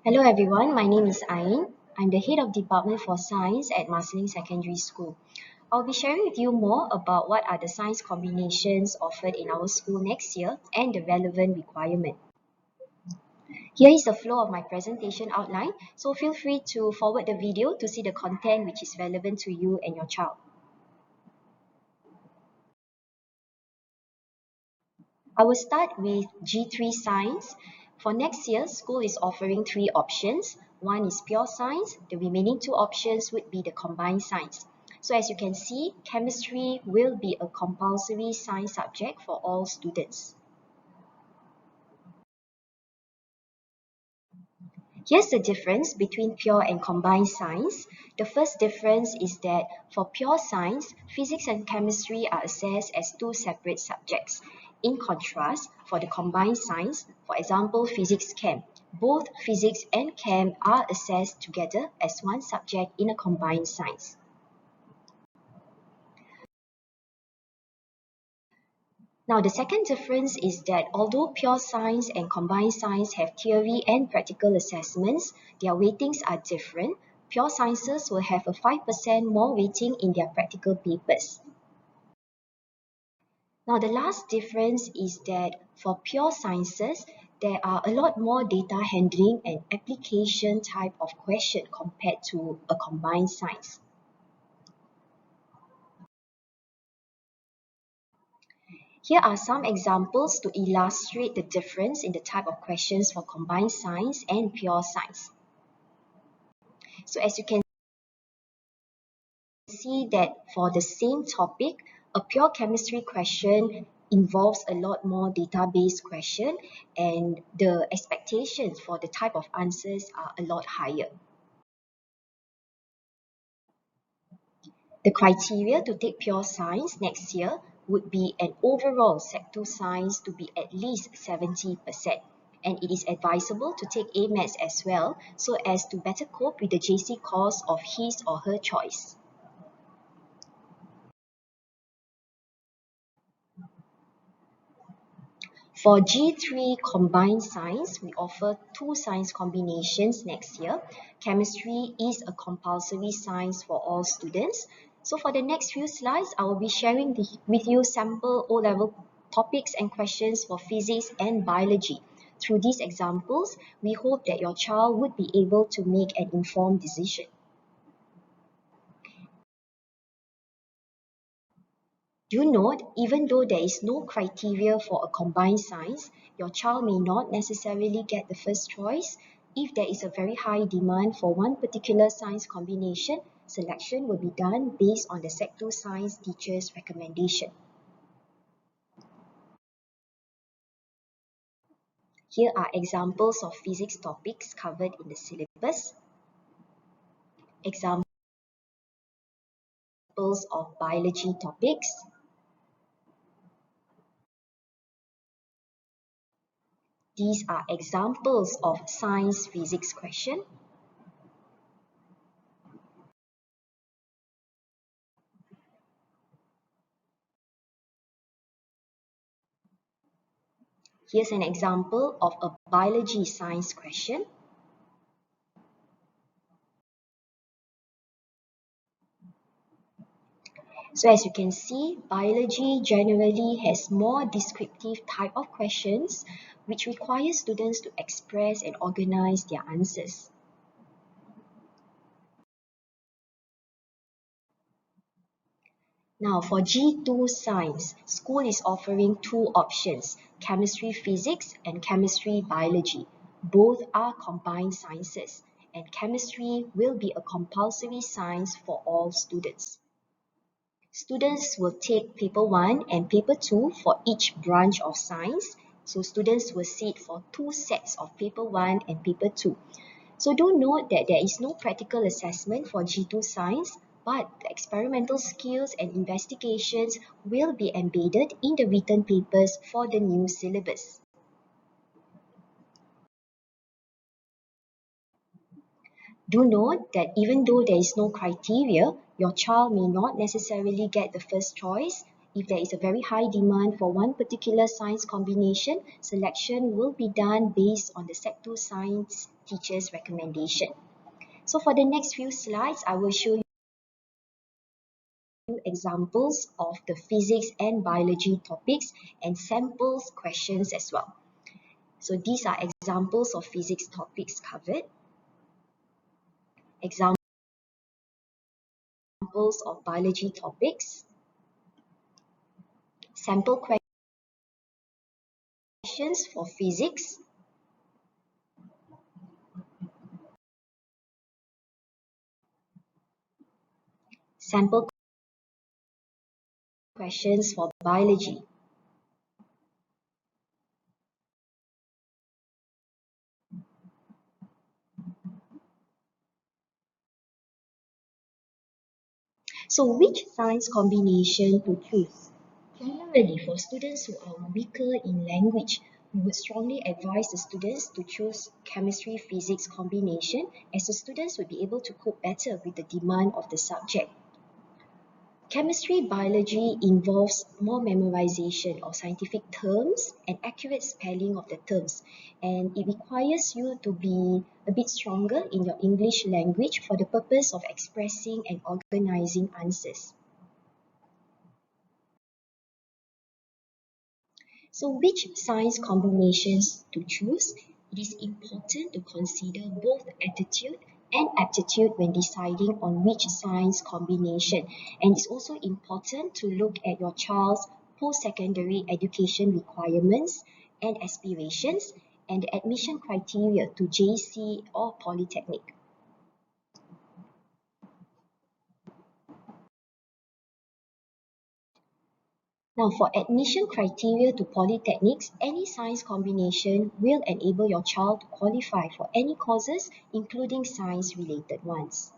Hello everyone, my name is Ain. I'm the head of Department for Science at Marsiling Secondary School. I'll be sharing with you more about what are the science combinations offered in our school next year and the relevant requirement. Here is the flow of my presentation outline, so feel free to forward the video to see the content which is relevant to you and your child. I will start with G3 Science. For next year, school is offering three options. One is pure science. The remaining two options would be the combined science. So as you can see, chemistry will be a compulsory science subject for all students. Here's the difference between pure and combined science. The first difference is that for pure science, physics and chemistry are assessed as two separate subjects. In contrast, for the combined science, for example, physics chem, both physics and chem are assessed together as one subject in a combined science. Now, the second difference is that although pure science and combined science have theory and practical assessments, their weightings are different. Pure sciences will have a 5% more weighting in their practical papers. Now, the last difference is that for pure sciences, there are a lot more data handling and application type of question compared to a combined science. Here are some examples to illustrate the difference in the type of questions for combined science and pure science. So as you can see that for the same topic, a pure chemistry question involves a lot more database question and the expectations for the type of answers are a lot higher. The criteria to take pure science next year would be an overall Sec 2 science to be at least 70%. And it is advisable to take A-Maths as well so as to better cope with the JC course of his or her choice. For G3 Combined Science, we offer two science combinations next year. Chemistry is a compulsory science for all students. So for the next few slides, I will be sharing with you sample O-level topics and questions for physics and biology. Through these examples, we hope that your child would be able to make an informed decision. Do note, even though there is no criteria for a combined science, your child may not necessarily get the first choice. If there is a very high demand for one particular science combination, selection will be done based on the Sec 2 science teacher's recommendation. Here are examples of physics topics covered in the syllabus. Examples of biology topics. These are examples of science physics question. Here's an example of a biology science question. So as you can see, biology generally has more descriptive type of questions which require students to express and organize their answers. Now for G2 Science, school is offering two options, chemistry physics and chemistry biology. Both are combined sciences and chemistry will be a compulsory science for all students. Students will take paper 1 and paper 2 for each branch of science. So students will sit for two sets of paper 1 and paper 2. So do note that there is no practical assessment for G2 science, but the experimental skills and investigations will be embedded in the written papers for the new syllabus. Do note that even though there is no criteria, your child may not necessarily get the first choice. If there is a very high demand for one particular science combination, selection will be done based on the Sec 2 science teacher's recommendation. So for the next few slides, I will show you examples of the physics and biology topics and samples questions as well. So these are examples of physics topics covered. Examples of biology topics. Sample questions for physics. Sample questions for biology. So which science combination to choose? Generally, for students who are weaker in language, we would strongly advise the students to choose chemistry-physics combination, as the students would be able to cope better with the demand of the subject. Chemistry-biology involves more memorization of scientific terms and accurate spelling of the terms, and it requires you to be a bit stronger in your English language for the purpose of expressing and organizing answers. So which science combinations to choose? It is important to consider both attitude and aptitude when deciding on which science combination. And it's also important to look at your child's post-secondary education requirements and aspirations and the admission criteria to JC or Polytechnic. Now, for admission criteria to polytechnics, any science combination will enable your child to qualify for any courses, including science-related ones.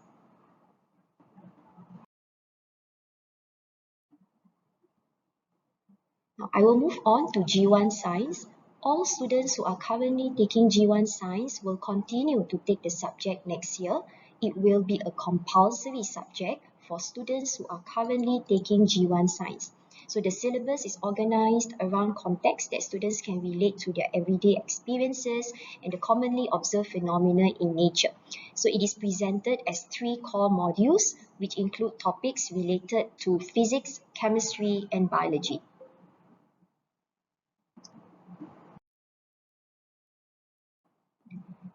Now, I will move on to G1 Science. All students who are currently taking G1 Science will continue to take the subject next year. It will be a compulsory subject for students who are currently taking G1 Science. So the syllabus is organized around contexts that students can relate to their everyday experiences and the commonly observed phenomena in nature. So it is presented as 3 core modules, which include topics related to physics, chemistry, and biology.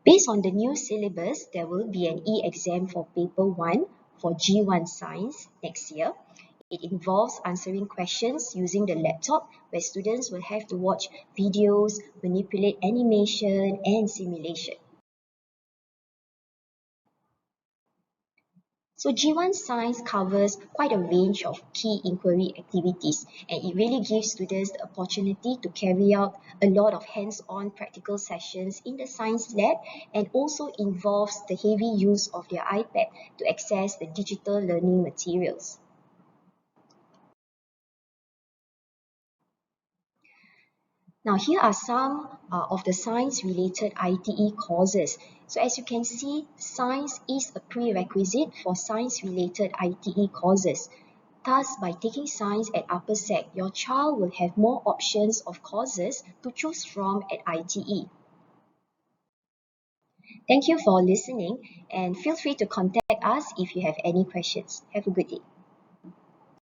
Based on the new syllabus, there will be an e-exam for paper 1 for G1 Science next year. It involves answering questions using the laptop, where students will have to watch videos, manipulate animation, and simulation. So G1 Science covers quite a range of key inquiry activities, and it really gives students the opportunity to carry out a lot of hands-on practical sessions in the science lab, and also involves the heavy use of their iPad to access the digital learning materials. Now here are some of the science-related ITE courses. So as you can see, science is a prerequisite for science-related ITE courses. Thus, by taking science at upper sec, your child will have more options of courses to choose from at ITE. Thank you for listening, and feel free to contact us if you have any questions. Have a good day.